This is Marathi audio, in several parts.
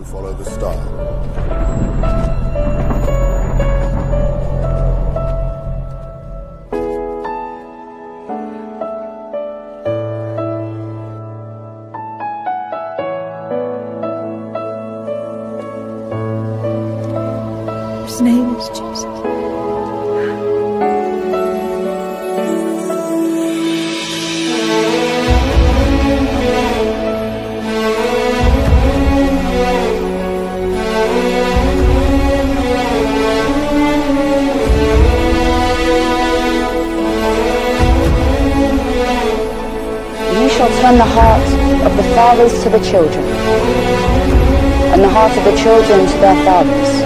who follow the star. His name is Jesus. You shall turn the hearts of the fathers to the children, and the heart of the children to their fathers.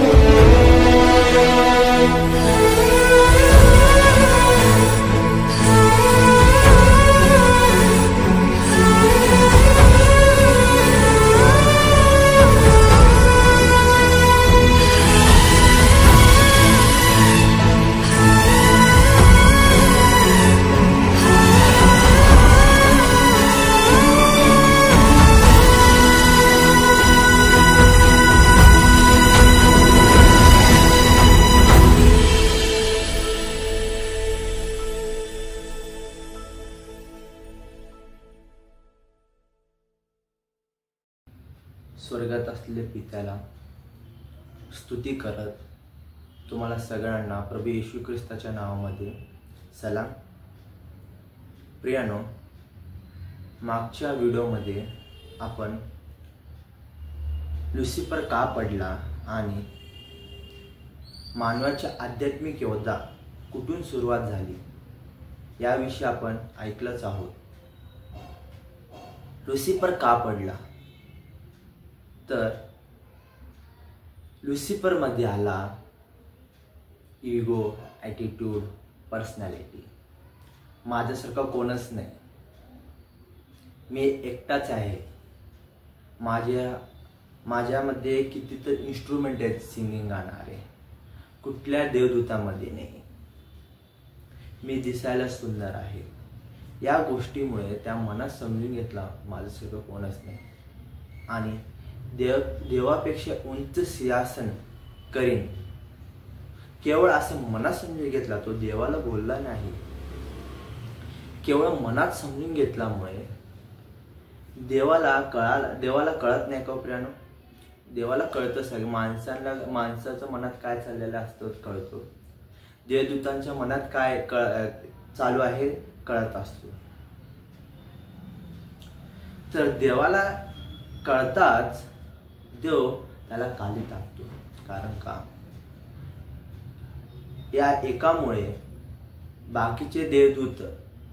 स्वर्गात असलेल्या पित्याला स्तुती करत तुम्हाला सगळ्यांना प्रभू येशू ख्रिस्ताच्या नावामध्ये सलाम. प्रियानो, मागच्या व्हिडिओमध्ये आपण लुसिफर का पडला आणि मानवाच्या आध्यात्मिक योद्धा कुठून सुरुवात झाली याविषयी आपण ऐकलंच आहोत. लुसिफर का पडला तर लुसिफरमध्ये आला इगो, ॲटिट्यूड, पर्सनॅलिटी. माझ्यासारखा कोणच नाही, मी एकटाच आहे, माझ्यामध्ये कितीतरी इन्स्ट्रुमेंट आहेत सिंगिंग गाणारे, कुठल्या देवदूतामध्ये नाही, मी दिसायला सुंदर आहे. या गोष्टीमुळे त्या मनात समजून घेतला माझ्यासारखं कोणच नाही आणि देवापेक्षा उंच सिंहासन करीन. केवळ असं मनात समजून घेतला, तो देवाला बोलला नाही. केवळ मनात समजून घेतल्यामुळे देवाला कळत नाही का प्रियानो? देवाला कळतं सगळं. माणसाच्या मनात काय चाललेलं असतं कळतो, देवदूतांच्या मनात काय चालू आहे कळत असतो. तर देवाला कळताच देव त्याला खाली टाकतो. कारण का? या एकामुळे बाकीचे देवदूत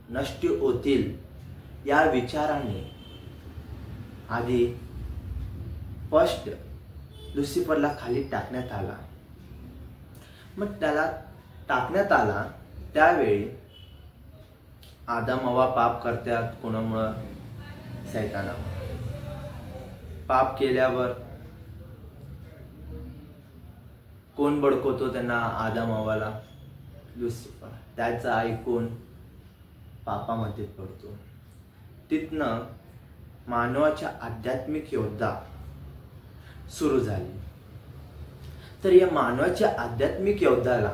नष्ट होतील या विचाराने आधी फर्स्ट लुसिफरला खाली टाकण्यात आला. मग त्याला टाकण्यात आला त्यावेळी आदम हवा पाप करतात. कोणामुळं? सैतानामुळे. पाप केल्यावर कोण बडकवतो त्यांना? आदम हवाला? लुसिफर. त्याचं ऐकून पापामध्ये पडतो. तिथनं मानवाच्या आध्यात्मिक योद्धा सुरू झाली. तर या मानवाच्या आध्यात्मिक योद्धाला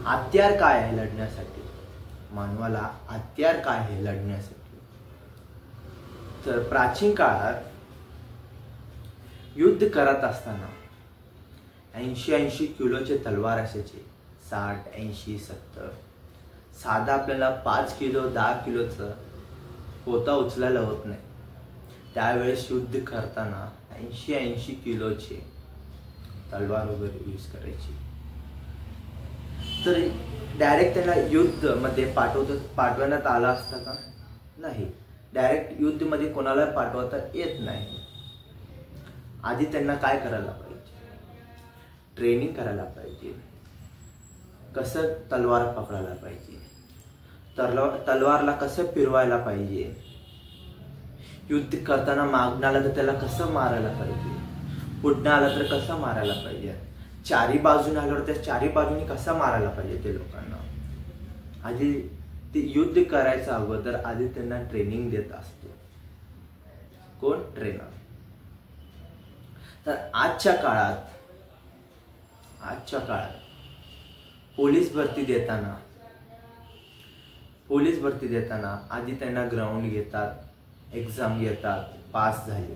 हत्यार काय आहे लढण्यासाठी? मानवाला हत्यार काय आहे लढण्यासाठी? तर प्राचीन काळात युद्ध करत असताना 80 किलोचे तलवार असायचे. 60, 80, 70. साधा आपल्याला 5 किलो 10 किलोचं पोता उचलायला होत नाही. त्यावेळेस युद्ध करताना 80 किलोचे तलवार वगैरे यूज करायची. तर डायरेक्ट त्यांना युद्ध मध्ये पाठवण्यात आला असता का? नाही. डायरेक्ट युद्ध मध्ये कोणाला पाठवता येत नाही. आधी त्यांना काय करायला पाहिजे? ट्रेनिंग करायला पाहिजे. कसं तलवार पकडायला पाहिजे, तलवारला कसं फिरवायला पाहिजे, युद्ध करताना मागणाला तर त्याला कसं मारायला पाहिजे, पुढनं आला तर कसं मारायला पाहिजे, चारी बाजूने आल्यावर त्या चारी बाजूने कसं मारायला पाहिजे ते लोकांना. आधी ते युद्ध करायचं अगोदर आधी त्यांना ट्रेनिंग देत असतो. कोण? ट्रेनर. तर आजच्या काळात पोलीस भरती देताना आधी त्यांना ग्राउंड घेतात, एक्झाम घेतात, पास झाले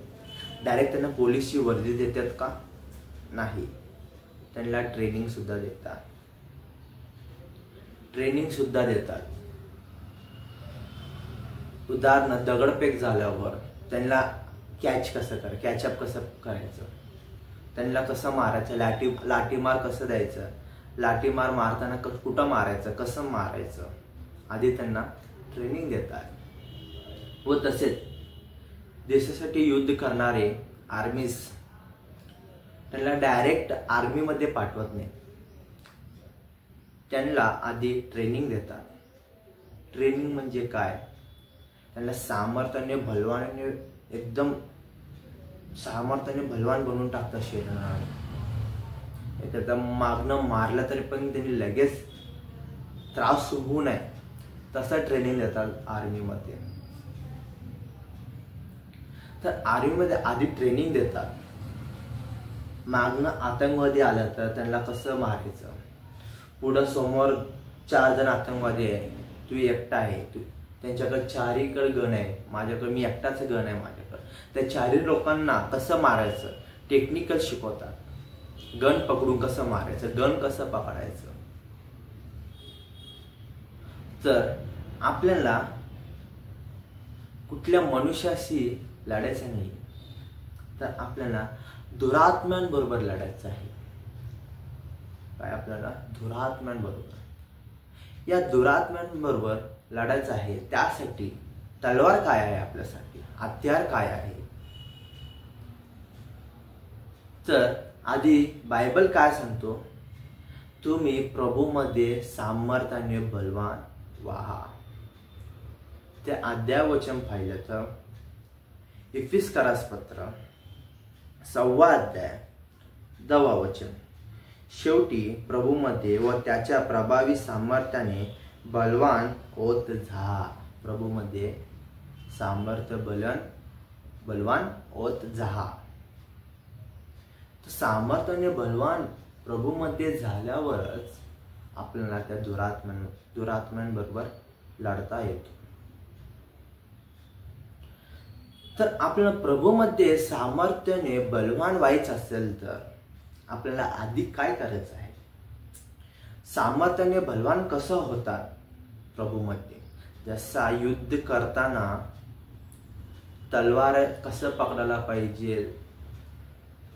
डायरेक्ट त्यांना पोलीसची वर्दी देतात का? नाही, त्यांना ट्रेनिंग सुद्धा देतात. उदाहरण दगडफेक झाल्यावर त्यांना कॅचअप कसं करायचं, त्यांना कसं मारायचं, लाठीमार कसं द्यायचं, लाठीमार मारताना कुठं मारायचं, कसं मारायचं, आधी त्यांना ट्रेनिंग देतात. व तसेच देशासाठी युद्ध करणारे आर्मीज त्यांना डायरेक्ट आर्मीमध्ये पाठवत नाही, त्यांना आधी ट्रेनिंग देतात. ट्रेनिंग म्हणजे काय? त्यांना सामर्थ्याने भलवान बनवून टाकतात शरीराने. त्याचा मागणं मारलं तरी पण त्यांनी लगेच त्रास होऊ नये तसं ट्रेनिंग देतात आर्मीमध्ये. तर आर्मीमध्ये आधी ट्रेनिंग देतात. मागणं आतंकवादी आला तर त्यांना कसं मारायचं, पुढं समोर 4 जण आतंकवादी आहे, तू एकटा आहे, त्यांच्याकडे 4हीकडे गन आहे, माझ्याकडे मी एकटाच गन आहे माझ्याकडे, त्या 4ही लोकांना कसं मारायचं टेक्निकल शिकवतात. गन पकडून कसं मारायचं, गन कसं पकडायचं. तर आपल्याला कुठल्या मनुष्याशी लढायचं नाही, तर आपल्याला दुरात्म्यांबरोबर लढायचं आहे. काय? आपल्याला दुरात्म्यांबरोबर. या दुरात्म्यांबरोबर लढायचं आहे. त्यासाठी तलवार काय आहे, आपल्यासाठी हत्यार काय आहे. तर आधी बायबल काय सांगतो, तुम्ही प्रभूमध्ये सामर्थ्याने बलवान व्हा. ते अध्यायवचन पाहिलं तर इफिस्करासपत्र 6 अध्याय 10 वचन. शेवटी प्रभूमध्ये व त्याच्या प्रभावी सामर्थ्याने बलवान होत जा. प्रभूमध्ये सामर्थ्य बलवान होत जा. सामर्थ्याने बलवान प्रभूमध्ये झाल्यावरच आपल्याला त्या दुरात्म्यांबरोबर लढता येतो. तर आपल्याला प्रभूमध्ये सामर्थ्याने बलवान व्हायचं असेल तर आपल्याला आधी काय करायचं आहे? सामर्थ्याने बलवान कसं होतात प्रभूमध्ये? जसा युद्ध करताना तलवार कसं पकडायला पाहिजे,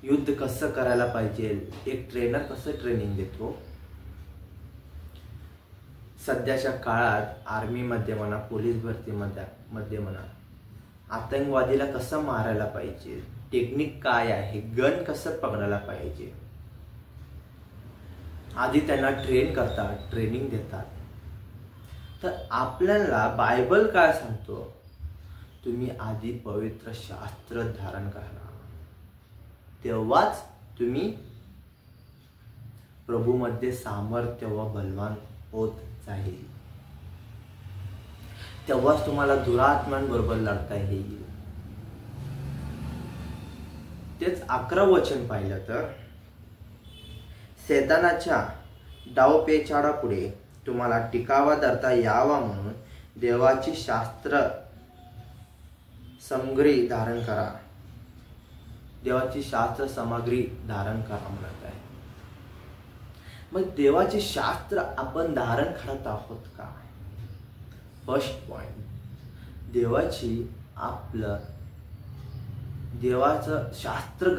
युद्ध कसं करायला पाहिजे, एक ट्रेनर कसं ट्रेनिंग देतो. सध्याच्या काळात आर्मीमध्ये म्हणा, पोलीस भरतीमध्ये म्हणा, आतंकवादीला कसं मारायला पाहिजे, टेक्निक काय आहे, गन कसं पकडायला पाहिजे, आधी त्यांना ट्रेन करतात, ट्रेनिंग देतात. तर आपल्याला बायबल काय सांगतो, तुम्ही आधी पवित्र शास्त्र धारण करा, तेव्हाच तुम्ही प्रभूमध्ये सामर्थ्य व बलवान होत जाईल. तेव्हाच तुम्हाला दुरात्म्यांबरोबर लढता येईल. तेच 11 वचन पाहिलं तर सैतानाच्या डावपेचाळापुढे तुम्हाला टिकावा धरता यावा म्हणून देवाची शास्त्र सामग्री धारण करा. देवाची शास्त्र सामग्री धारण करा म्हणत आहे. मग देवाचे शास्त्र आपण धारण करत आहोत का? फर्स्ट पॉइंट, देवाचं शास्त्र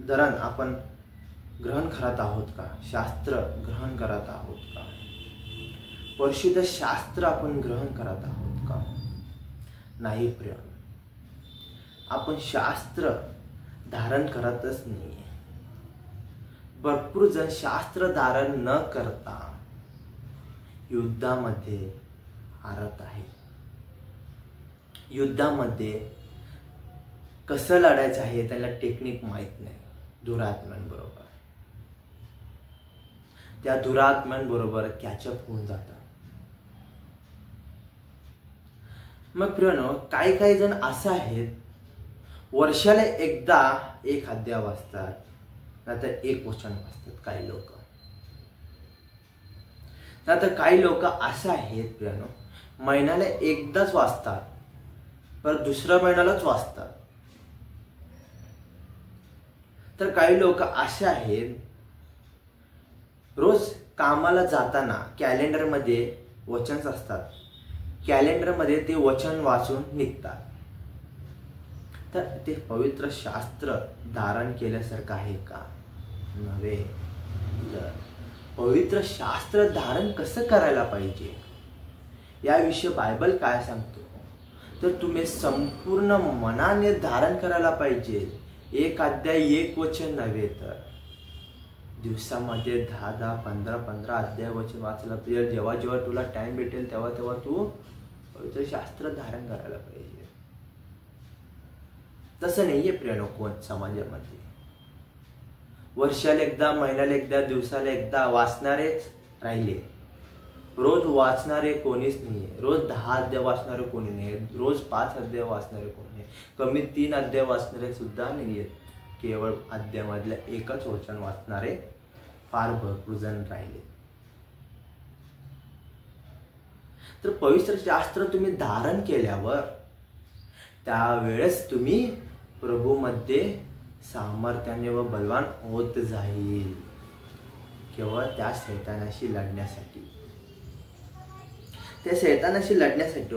धरण आपण ग्रहण करत आहोत का? शास्त्र ग्रहण करत आहोत का? परिशुद्ध शास्त्र आपण ग्रहण करत आहोत का? नाही प्रिय, आपण शास्त्र धारण करतच नाही. भरपूर जण शास्त्र धारण न करता युद्धामध्ये हारत आहे. युद्धामध्ये कसं लढायचं आहे त्याला टेक्निक माहित नाही. दुरात्म्यांबरोबर, त्या दुरात्म्यांबरोबर कॅचअप होऊन जातात. मग प्रियनो, काही जण असं आहेत वर्षाला एकदा एक अध्याय वाचतात, नाहीतर एक वचन वाचतात काही लोक. नाहीतर काही लोक असे आहेत प्रियानो, महिन्याला एकदाच वाचतात, पर दुसऱ्या महिन्यालाच वाचतात. तर काही लोक असे आहेत, रोज कामाला जाताना कॅलेंडर मध्ये वचन असतात, कॅलेंडर मध्ये ते वचन वाचून निघतात. तर ते पवित्र शास्त्र धारण केल्यासारखं आहे का? नव्हे. पवित्र शास्त्र धारण कसं करायला पाहिजे याविषयी बायबल काय सांगतो? तर तुम्ही संपूर्ण मनाने धारण करायला पाहिजे. एक अध्याय एक वचन नव्हे, तर दिवसामध्ये 10 15 अध्याय वचन वाचायला पाहिजे. जेव्हा जेव्हा तुला टाइम भेटेल तेव्हा तेव्हा तू पवित्र शास्त्र धारण करायला पाहिजे. तसं नाहीये प्रियानो कोण समाजामध्ये. वर्षाला एकदा, महिन्याला एकदा, दिवसाला एकदा वाचणारेच राहिले. रोज वाचणारे कोणीच नाहीये. रोज 10 अध्याय वाचणारे कोणी नाही, रोज 5 अध्याय वाचणारे कोणी नाही, कमी 3 अध्याय वाचणारे सुद्धा नाहीयेत. केवळ अध्यायामधल्या एकच वचन वाचणारे फार भरपूर जण राहिले. तर पवित्र शास्त्र तुम्ही धारण केल्यावर त्यावेळेस तुम्ही प्रभू मध्ये सामर्थ्याने व बलवान होत जाईल. केवळ त्या शैतानाशी लढण्यासाठी. त्या शैतानाशी लढण्यासाठी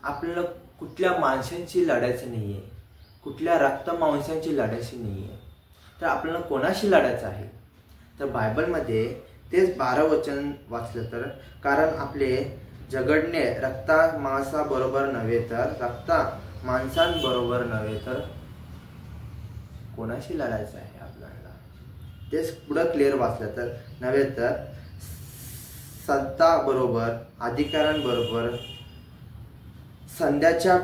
आपल्याला कुठल्या माणसांची लढायचं नाहीये, कुठल्या रक्त मांसांची लढायची नाहीये. तर आपल्याला कोणाशी लढायचं आहे? तर बायबलमध्ये तेच 12 वचन वाचलं तर, कारण आपले झगडणे रक्ता मांसाबरोबर नव्हे, तर रक्ता माणसांबरोबर नव्हे, तर कोणाशी लढायचं आहे आपल्याला? तेच पुढं क्लिअर वाचलं तर, नव्हे तर सत्ताबरोबर, अधिकाऱ्यांबरोबर, संध्याच्या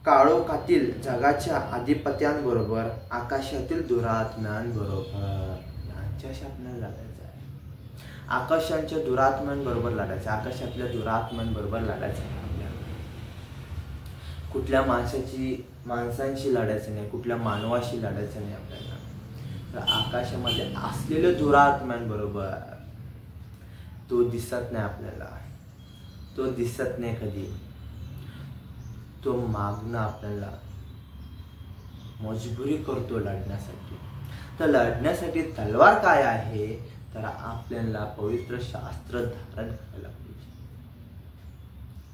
काळोखातील जगाच्या अधिपत्यांबरोबर, आकाशातील दुरात्म्यांबरोबर यांच्याशी आपल्याला लढायचं आहे. आकाशांच्या दुरात्म्यांबरोबर लढायचं, आकाशातल्या दुरात्म्यांबरोबर लढायचं आहे आपल्याला. कुठल्या माणसांशी लढायचं नाही, कुठल्या मानवाशी लढायचं नाही आपल्याला. तर आकाशामध्ये असलेल्या दुरात्म्यांबरोबर. तो दिसत नाही आपल्याला, तो दिसत नाही कधी. तो मागणं आपल्याला मजबुरी करतो लढण्यासाठी. तर लढण्यासाठी तलवार काय आहे? तर आपल्याला पवित्र शास्त्र धारण करायला पाहिजे.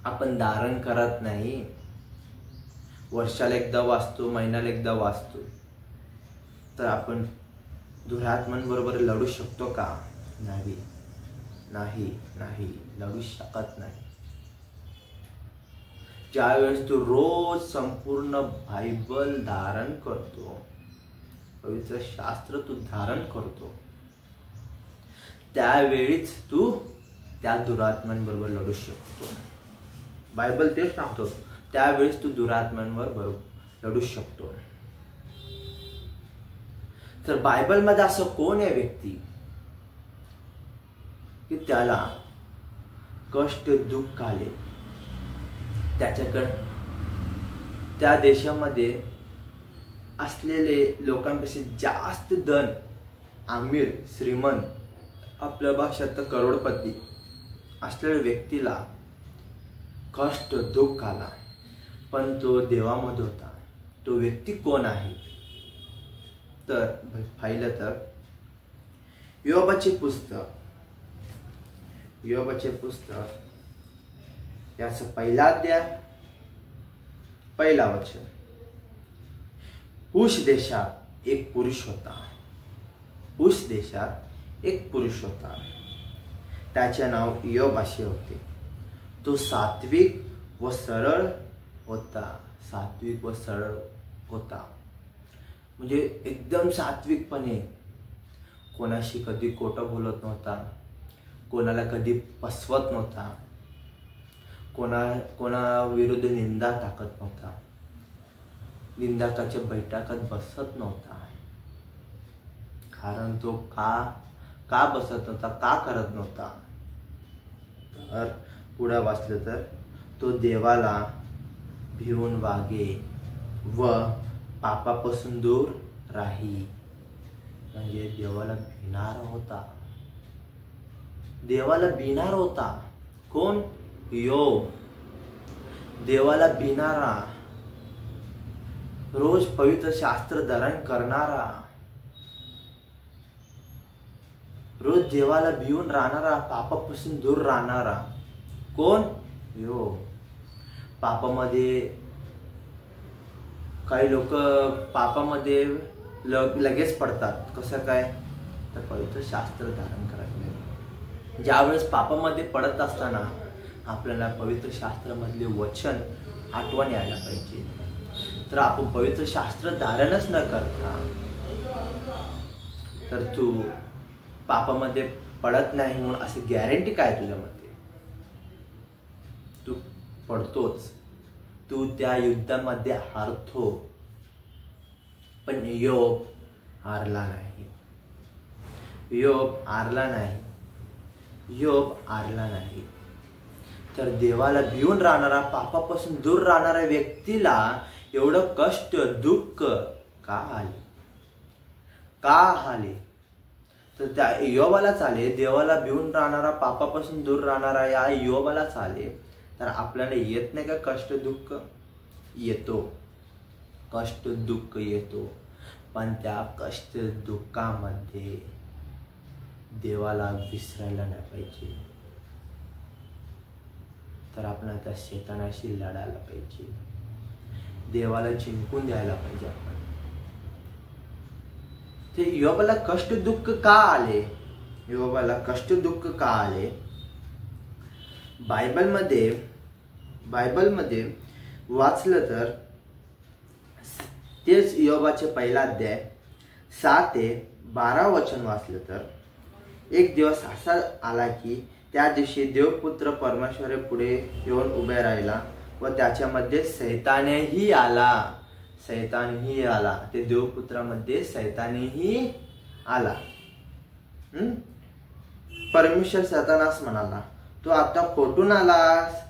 आपण धारण करत नाही. वर्षाला एकदा वाचतो, महिन्याला एकदा वाचतो, तर आपण दुरात्म्यांबरोबर लढू शकतो का? नाही नाही नाही, लढू शकत नाही. ज्यावेळेस तू रोज संपूर्ण बायबल धारण करतो, पवित्र शास्त्र तू धारण करतो, त्यावेळीच तू त्या दुरात्म्यांबरोबर लढू शकतो. बायबल तेच सांगतो, त्यावेळेस तू दुरात्म्यांबरोबर लढू शकतो. तर बायबलमध्ये असं कोण आहे व्यक्ती की त्याला कष्ट दुःख आले, त्याच्याकडे त्या देशामध्ये असलेले लोकांपेक्षा जास्त धन, अमीर, श्रीमंत, आपल्या भाषेत करोडपती असलेल्या व्यक्तीला कष्ट दुःख आला, पण तो देवामध्ये होता. तो व्यक्ती कोण आहे? तर पाहिलं तर योबाचे पुस्तक याचं पहिला अध्याय, पहिला वचन. कुश देशात एक पुरुष होता. कुश देशात एक पुरुष होता, त्याचे नाव योब असे होते. तो सात्विक व सरळ होता. सात्विक व सरळ होता म्हणजे एकदम सात्विकपणे, कोणाशी कधी खोटं बोलत नव्हता, कोणाला कधी फसवत नव्हता, कोणा विरुद्ध निंदा टाकत नव्हता, निंदकाच्या बैठकात बसत नव्हता. कारण तो का बसत नव्हता, का करत नव्हता? तर पुढे वाचलं तर, तो देवाला भिवून वागे, व पापापासून दूर राही. म्हणजे देवाला भिणारा होता. देवाला भिणारा होता. कोण? योब. देवाला भिणारा, रोज पवित्र शास्त्र धारण करणारा, रोज देवाला भिवून राहणारा, पापापासून दूर राहणारा. कोण? योब. पापामध्ये काही लोक पापामध्ये लगेच पडतात. कसं काय? तर पवित्र शास्त्र धारण करत नाही. ज्यावेळेस पापामध्ये पडत असताना आपल्याला पवित्र शास्त्रामधले वचन आठवण यायला पाहिजे. तर आपण पवित्र शास्त्र धारणच न करता तर तू पापामध्ये पडत नाही म्हणून अशी गॅरंटी काय तुझ्यामध्ये? तू पडतोच. तू त्या युद्धामध्ये हारतो. पण योब हारला नाही. योब हारला नाही. योब हारला नाही. तर देवाला भिवून राहणारा, पापापासून दूर राहणाऱ्या व्यक्तीला एवढं कष्ट दुःख का आले? का आले? तर त्या योबाला चाले, देवाला भिवून राहणारा, पापापासून दूर राहणारा या योबाला चाले. तर आपल्याला येत नाही का कष्ट दुःख? येतो. कष्ट दुःख येतो. पण त्या कष्ट दुःखामध्ये देवाला विसरायला नाही पाहिजे. तर आपण त्या शैतानाशी लढायला पाहिजे. देवाला जिंकून द्यायला पाहिजे आपण. ते योबाला कष्ट दुःख का आले? योबाला कष्ट दुःख का आले? बायबलमध्ये वाचलं तर तेच योबाचे पहिला अध्याय 7 ते 12 वचन वाचलं तर, एक दिवस असा आला की त्या दिवशी देवपुत्र परमेश्वर पुढे येऊन उभे राहिला व त्याच्यामध्ये सैतानही आला. सैतानही आला. ते देवपुत्रामध्ये सैतानही आला. परमेश्वर सैतानास म्हणाला, तू आता कोठून आलास?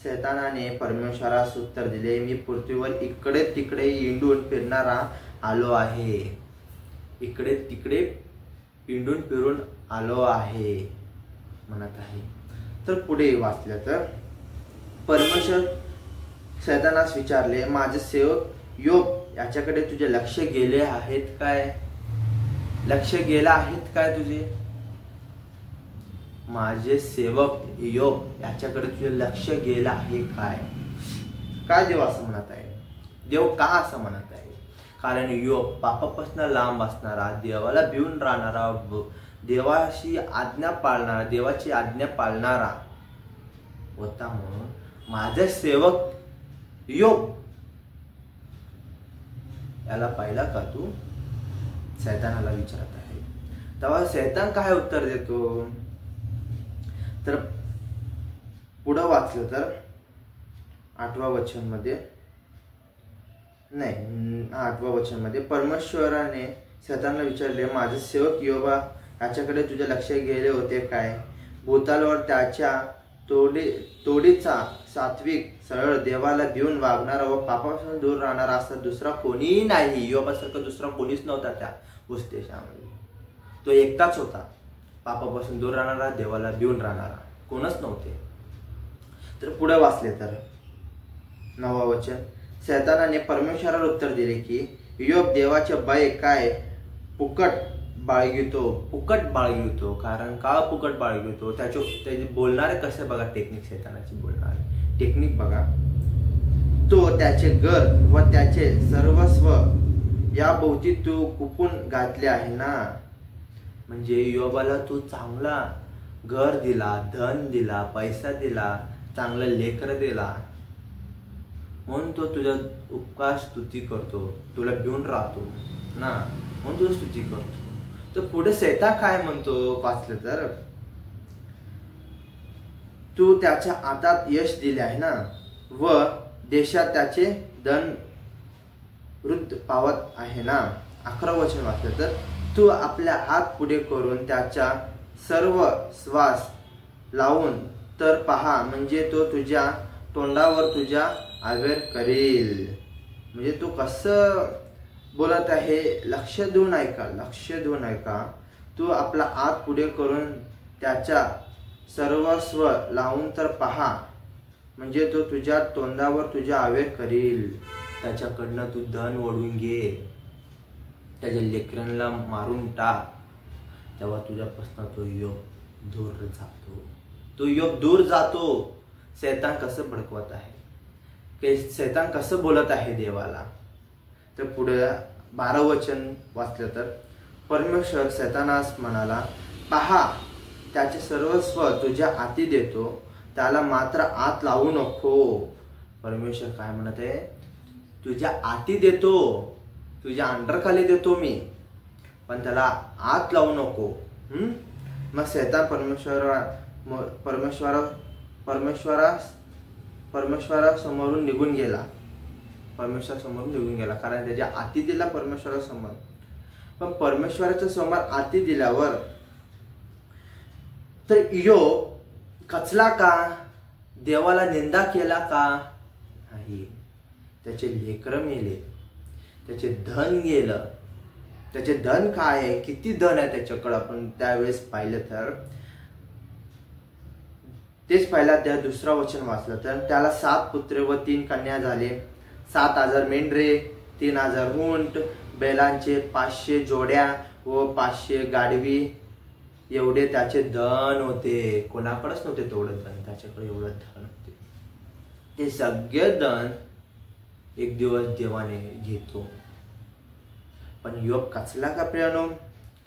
सैतानाने परमेश्वरास उत्तर दिले, मी पृथ्वीवर इकडे तिकडे हिंडून फिरणारा आलो आहे. इकडे तिकडे हिंडून फिरून आलो आहे म्हणत आहे. तर पुढे वाचलं तर परमेश्वर सैतानास विचारले, माझे सेवक योब याच्याकडे तुझे लक्ष गेले आहेत काय? लक्ष गेला आहेत काय तुझे? माझे सेवक योब याच्याकडे तुझे लक्ष गेलं आहे काय? काय देव असं म्हणत आहे? देव का असं म्हणत आहे? कारण योब पापापासून लांब असणारा, देवाला भिवून राहणारा, देवाची आज्ञा पाळणारा, देवाची आज्ञा पाळणारा होता. म्हणून माझे सेवक योब याला पाहिला का तू? सैतानाला विचारत आहे. तेव्हा सैतान काय उत्तर देतो? तर पुढं वाचलं तर 8व्या वचन मध्ये, नाही 8व्या वचन मध्ये परमेश्वराने सैतानला विचारले, माझे सेवक योबा याच्याकडे तुझे लक्ष गेले होते काय? भूतालवर त्याच्या तोडीचा सात्विक, सरळ, देवाला भिवून वागणारा व पापापासून दूर राहणारा असा दुसरा कोणीही नाही. योबासारखा दुसरा कोणीच नव्हता त्या देशामध्ये. तो एकटाच होता. पापापासून दूर राहणारा, देवाला भिवून राहणारा कोणच नव्हते. तर पुढे वाचले तर 9वा वचन, सैतानाने परमेश्वराला उत्तर दिले की योब देवाचे भय काय फुकट बाळगितो. कारण का फुकट बाळगितो? त्याचे बोलणारे कसे बघा टेक्निक, सैतानाची बोलणारे टेक्निक बघा. तो त्याचे घर व त्याचे सर्वस्व या भोवती तू कुपून घातले आहे ना. म्हणजे योबाला तू चांगला घर दिला, धन दिला, पैसा दिला, चांगला लेकर दिला, म्हणून तो तुझा उपकार स्तुती करतो, तुला भिवून राहतो ना, म्हणून तुझी स्तुती करतो. तर पुढे सैतान काय म्हणतो वाचलं तर, तू त्याच्या हातात यश दिले आहे ना व देशात त्याचे धन वृद्ध पावत आहे ना. 11 वचन वाचलं तर, तू आपल्या हात पुढे करून त्याच्या सर्व श्वास लावून तर पहा, म्हणजे तो तुझ्या तोंडावर तुझ्या आवेर करेल. म्हणजे तो कसं बोलत आहे लक्ष देऊन ऐका. तू आपला हात पुढे करून त्याच्या सर्वस्व लावून तर पहा, म्हणजे तो तुझ्या तोंडावर तुझ्या आवेग करील. त्याच्याकडनं तू धन ओढून घे, त्याच्या लेकरांना मारून टाक, तेव्हा तुझ्यापासून तो योग दूर जातो. शैतान कसं भडकवत आहे, शैतान कसं बोलत आहे देवाला. तर पुढे 12 वचन वाचलं तर परमेश्वर शैतानास म्हणाला, पहा त्याचे सर्वस्व तुझ्या हाती देतो, त्याला मात्र आत लावू नको. परमेश्वर काय म्हणत आहे, तुझ्या हाती देतो, तुझ्या अंडरखाली देतो मी, पण त्याला आत लावू नको. मग शैतान परमेश्वरासमोरून निघून गेला. कारण त्याच्या हाती दिला परमेश्वरासमोर. पण परमेश्वराच्या समोर हाती दिल्यावर तर योग कचला का, देवाला निंदा केला का नाही. त्याचे लेकरं मेले, त्याचे धन गेलं. त्याचे धन काय आहे, किती धन आहे त्याच्याकडे, आपण त्यावेळेस पाहिलं तर तेच पहिला त्या 2रं वचन वाचलं तर त्याला 7 पुत्र व 3 कन्या झाले. 7,000 मेंढरे, 3,000 उंट, बैलांचे 500 जोड्या व 500 गाढवी, एवढे त्याचे धन होते. कोणाकडेच नव्हते तेवढं धन, त्याच्याकडे एवढं धन होते. ते सगळे धन एक दिवस देवाने घेतो. पण योग कचला का प्रियानो?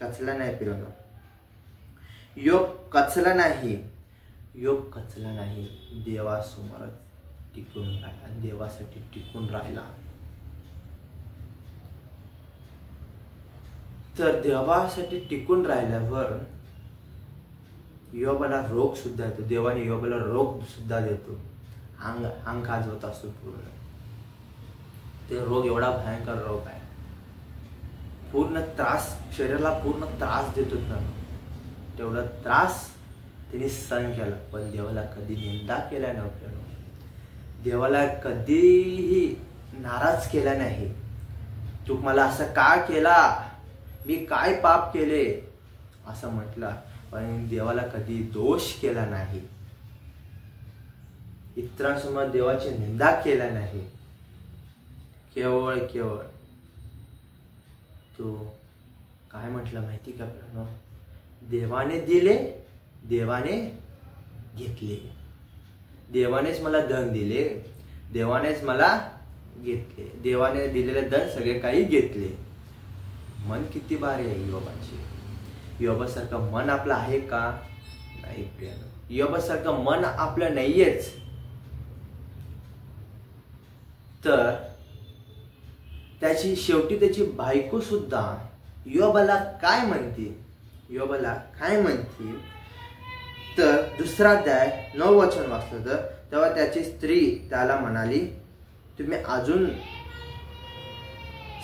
कचला नाही प्रियानो. योग कचला नाही. देवासमोर टिकून राहिला, देवासाठी टिकून राहिला. तर देवासाठी टिकून राहिल्यावर योबाला रोग सुद्धा येतो. देवाने योबाला रोग सुद्धा देतो. अंग खाजवत असतो पूर्ण. ते रोग एवढा भयंकर रोग आहे, पूर्ण त्रास, शरीराला पूर्ण त्रास देतो ना. तेवढा त्रास त्यांनी सहन केला, पण देवाला कधी निंदा केला नव्हता. देवाला कधीही नाराज केला नाही. तू मला असं का केला, मी काय पाप केले असं म्हटलं, पण देवाला कधी दोष केला नाही. इतरांसमोर देवाची निंदा केला नाही. केवळ तो काय म्हटलं माहिती का? देवाने दिले, देवाने घेतले. देवानेच मला धन दिले, देवानेच मला घेतले. देवाने दिलेले धन सगळे काही घेतले. मन किती भारी आहे योबाची. योबासारखं मन आपलं आहे का? नाही प्रियानो, योबासारखं मन आपलं नाहीयेच. तर शेवटी त्याची बायको सुद्धा योबाला काय म्हणते, तर 2रा अध्याय 9 वचन वाचलं तर तेव्हा त्याची स्त्री त्याला म्हणाली, तुम्ही अजून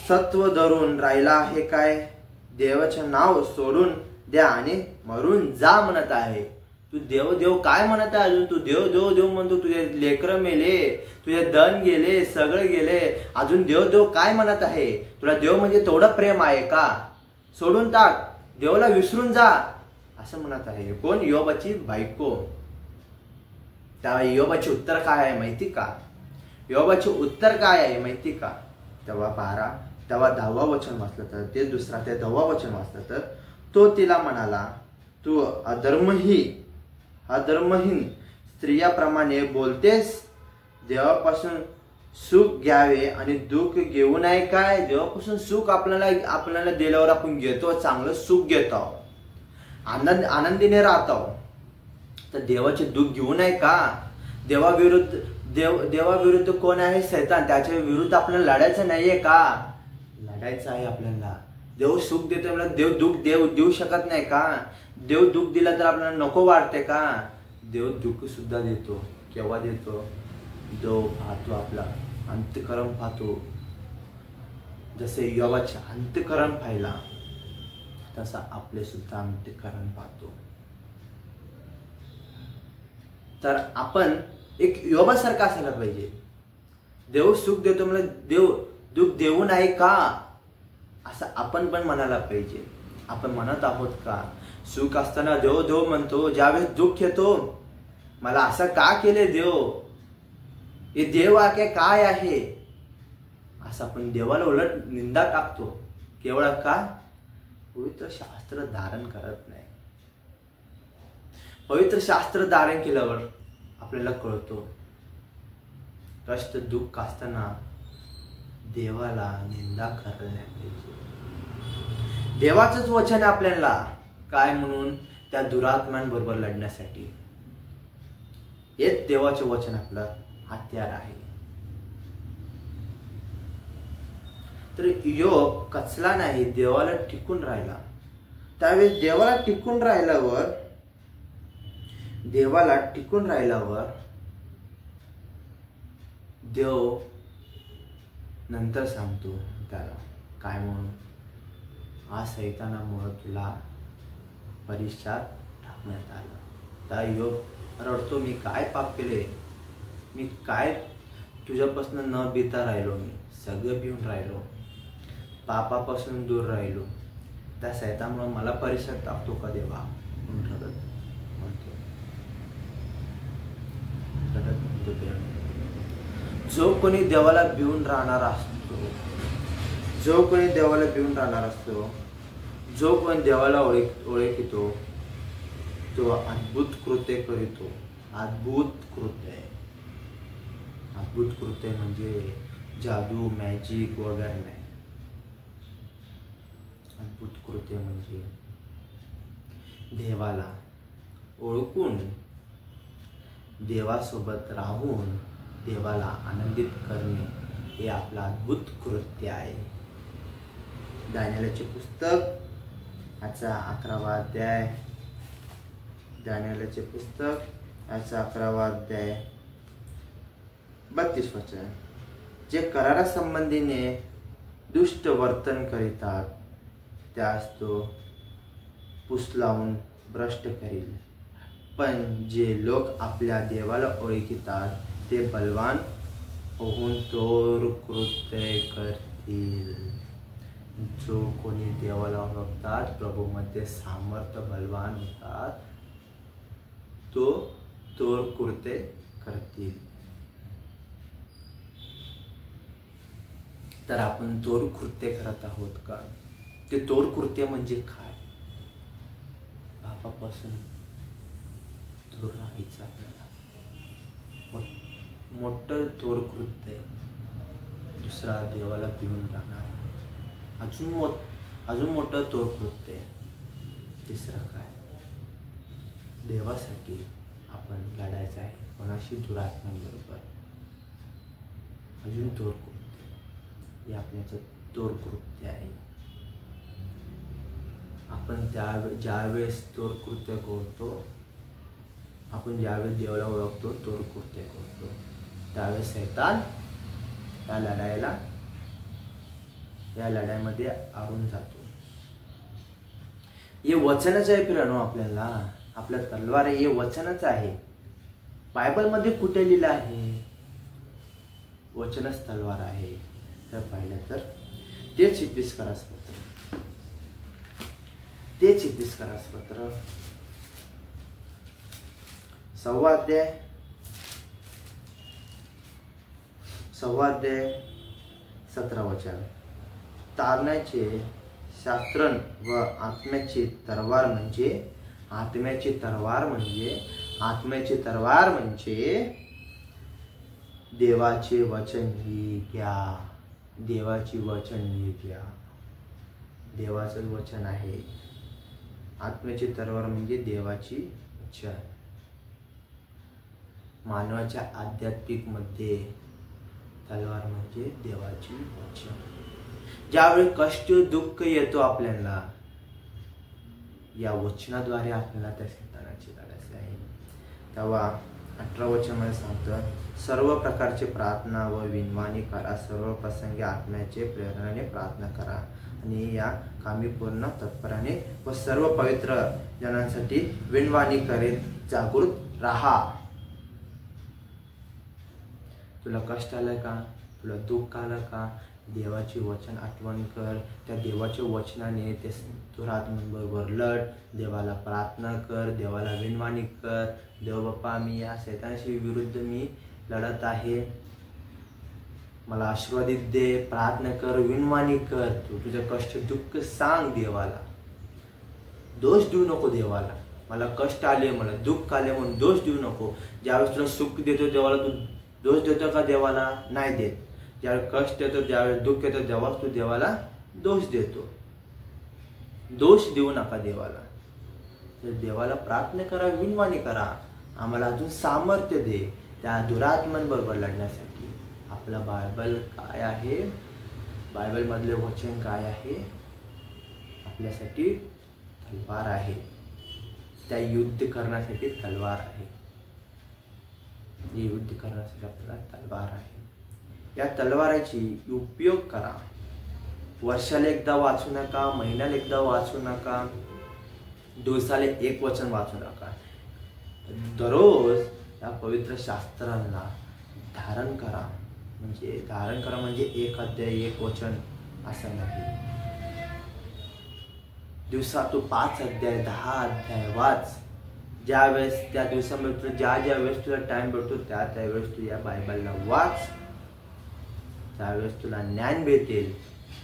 सत्व धरून राहिला आहे काय? देवाचे नाव सोडून द्या आणि मरून जा म्हणत आहे. तू देव काय म्हणत आहे अजून? तू देव म्हणतो. तुझे लेकरं मेले, तुझे धन गेले, सगळं गेले, अजून देव काय म्हणत आहे? तुला देव म्हणजे तेवढं प्रेम आहे का? सोडून टाक, देवाला विसरून जा असं म्हणत आहे. कोण? योबाची बायको. तेव्हा योबाचे उत्तर काय आहे माहिती का? तेव्हा 10वा वचन वाचलं तर ते 2रा ते 10वा वचन वाचलं तर तो तिला म्हणाला, तू अधर्महीन स्त्रियाप्रमाणे बोलतेस. देवापासून सुख घ्यावे आणि दुःख घेऊ नये काय? देवापासून सुख आपल्याला दिल्यावर आपण घेतो, चांगलं सुख घेतो, आनंदीने राहतो. तर देवाचे दुःख घेऊ नये का? देवाविरुद्ध कोण आहे? शैतान. त्याच्या विरुद्ध आपल्याला लढायचं नाहीये का? लढायचं आहे आपल्याला. देव सुख देतो, देव दुःख देऊ शकत नाही का? देव दुःख दिला तर आपल्याला नको वाटते का? देव दुःख सुद्धा देतो. केव्हा देतो? देव पाहतो, आपला अंतःकरण पाहतो. जसे योबाचे अंतःकरण पाहिला तसा आपले सुद्धा अंतःकरण पाहतो. तर आपण एक योबासारखा असायला पाहिजे. देव सुख देतो म्हणजे दुःख देऊ नाही का असं आपण पण म्हणायला पाहिजे. आपण म्हणत आहोत का? सुख असताना देव देव म्हणतो, ज्यावेळेस दुःख येतो मला असं का केले देव, हे देव काय आहे असं आपण देवाला उलट निंदा टाकतो. केवळ का? पवित्र शास्त्र धारण करत नाही. पवित्र शास्त्र धारण केल्यावर आपल्याला कळतो कष्ट दुःख असताना देवाला निंदा करायला पाहिजे. देवाचंच वचन आहे आपल्याला काय म्हणून, त्या दुरात्म्यांबरोबर लढण्यासाठी. हेच देवाचे वचन आपलं हत्यार आहे. तर योग कचला नाही, देवाला टिकून राहिला. त्यावेळेस देवाला टिकून राहिल्यावर देव नंतर सांगतो त्याला काय म्हणून, हा सैतानामुळे तुला परीक्षात टाकण्यात आलं. त्या योग रडतो, मी काय पाप केले, मी काय तुझ्यापासून न भीता राहिलो, मी सगळं भिवून राहिलो, पापापासून दूर राहिलो, त्या सैतानामुळे मला परीक्षात टाकतो का देवा म्हणून रडत म्हणतो. जो कोणी देवाला भिवून राहणार असतो, जो कोणी देवाला ओळखितो तो अद्भुत कृत्य करीतो. अद्भुत कृत्य म्हणजे जादू मॅजिक वगैरे नाही. अद्भुत कृत्य म्हणजे देवाला ओळखून, देवासोबत राहून देवाला आनंदित करणे हे आपलं अद्भुत कृत्य आहे. दानिएलचे पुस्तक याचा 11वा अध्याय, दानिएलचे पुस्तक याचा 11वा अध्याय 32 वचन. जे करारा संबंधीने दुष्ट वर्तन करीतात त्यास तो पुसलावून भ्रष्ट करील, पण जे लोक आपल्या देवाला ओळखितात ते बलवान होऊन थोर कृत्य करतील. जो कोणी देवाला ओळखतात, प्रभूमध्ये सामर्थ्य बलवान होतात, तो थोर कृत्य करतील. तर आपण थोर कृत्य करत आहोत का? ते थोर कृत्य म्हणजे काय? पापापासून दूर राहायचं आपल्याला. मोठं थोर कृत्य, दुसरा देवाला भिवून राहणार. अजून मोठं थोर कृत्य, तिसरं काय? देवासाठी आपण लढायचं आहे, कोणाशी? दुरात्म्यांबरोबर. अजून थोर कृत्य, हे आपल्याचं थोर कृत्य आहे. आपण ज्यावेळेस थोर कृत्य करतो, आपण ज्यावेळेस देवाला ओळखतो, थोर कृत्य करतो, त्यावेळेस शैतान या लढाईमध्ये हारून जातो. हे वचनच आहे पिरानो. आपल्या तलवार हे वचनच आहे. बायबलमध्ये कुठे लिहिलं आहे? वचनच तलवार आहे. तर पाहिलं तर तेच इतिहासकारास पत्र 6वा अध्याय 17 वचन. तारण्याचे शास्त्रन व आत्म्याची तलवार म्हणजे देवाचे वचन ही घ्या. देवाचं वचन आहे. आत्म्याची तलवार म्हणजे देवाची वचन. मानवाच्या आध्यात्मिक मध्ये तलवार म्हणजे देवाची वचन. ज्यावेळी कष्ट दुःख येतो आपल्याला, या वचनाद्वारे आपल्याला त्या शैतानाची लढायची आहे. तेव्हा 18 वचन मध्ये सांगतं, सर्व प्रकारचे प्रार्थना व विनवाणी करा, सर्व प्रसंगी आत्म्याचे प्रेरणाने प्रार्थना करा आणि या कामी पूर्ण तत्पराने व सर्व पवित्र जनांसाठी विनवाणी करीत जागृत राहा. तुला कष्ट आलंय का? तुला दुःख आलं का, देवाचे वचन आठवण कर. त्या देवाच्या वचनाने ते दुरात्म्यांबरोबर लढ. देवाला प्रार्थना कर, देवाला विनवाणी कर. देव बाप्पा, मी या शैतानाशी विरुद्ध मी लढत आहे, मला आशीर्वादित दे. प्रार्थना कर, विनवाणी कर. तू तुझं कष्ट दुःख सांग देवाला. दोष देऊ नको देवाला. मला कष्ट आले, मला दुःख आले म्हणून दोष देऊ नको. ज्यावेळेस तुला सुख देतो देवाला तू दोष देतो का? देवाला नाही देत. ज्यावेळेस कष्ट येतो, ज्यावेळेस दुःख येतो, तेव्हाच तू देवाला दोष देतो. दोष देऊ नका देवाला. तर देवाला प्रार्थना करा, विनवाणी करा. आम्हाला अजून सामर्थ्य दे त्या दुरात्म्यांबरोबर लढण्यासाठी. आपला बायबल काय आहे, बायबलमधले वचन काय आहे? आपल्यासाठी तलवार आहे. त्या युद्ध करण्यासाठी तलवार आहे. युद्ध करण्यासाठी आपल्याला तलवार आहे. या तलवाराची उपयोग करा. वर्षाला एकदा वाचू नका, महिन्याला एकदा वाचू नका, दिवसाला एक वचन वाचू नका. दररोज या पवित्र शास्त्रांना धारण करा. म्हणजे एक अध्याय एक वचन असं नाही. दिवसात तू 5 अध्याय 10 अध्याय वाच. ज्यावेळेस त्या दिवसामध्ये तुला ज्या वेळेस तुला टाइम भेटतो त्यावेळेस तू या बायबलला वाच. त्यावेळेस तुला ज्ञान भेटेल,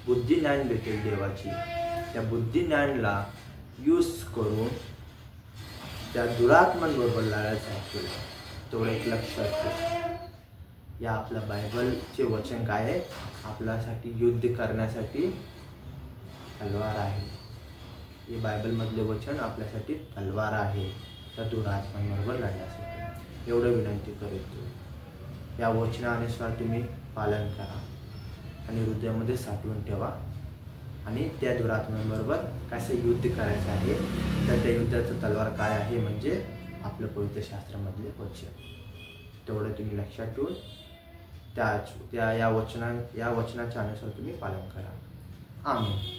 बुद्धी ज्ञान भेटेल देवाची. त्या बुद्धी ज्ञानला यूज करून त्या दुरात्म्यांबरोबर लढायचं आहे तुला. तेवढं एक लक्षात ठेव. या आपल्या बायबलचे वचन काय आहे? आपल्यासाठी युद्ध करण्यासाठी तलवार आहे. हे बायबलमधले वचन आपल्यासाठी तलवार आहे, त्या दुरात्म्यांबरोबर लढण्यासाठी. एवढं विनंती करतो. या वचनानुसार तुम्ही पालन करा आणि हृदयामध्ये साठवून ठेवा. आणि त्या दुरात्म्यांबरोबर कसं युद्ध करायचं आहे, तर त्या युद्धाचं तलवार काय आहे म्हणजे आपलं पवित्र शास्त्रामधले वचन. तेवढं तुम्ही लक्षात ठेवून या वचनाच्या अनुसार तुम्ही पालन करा. आमेन.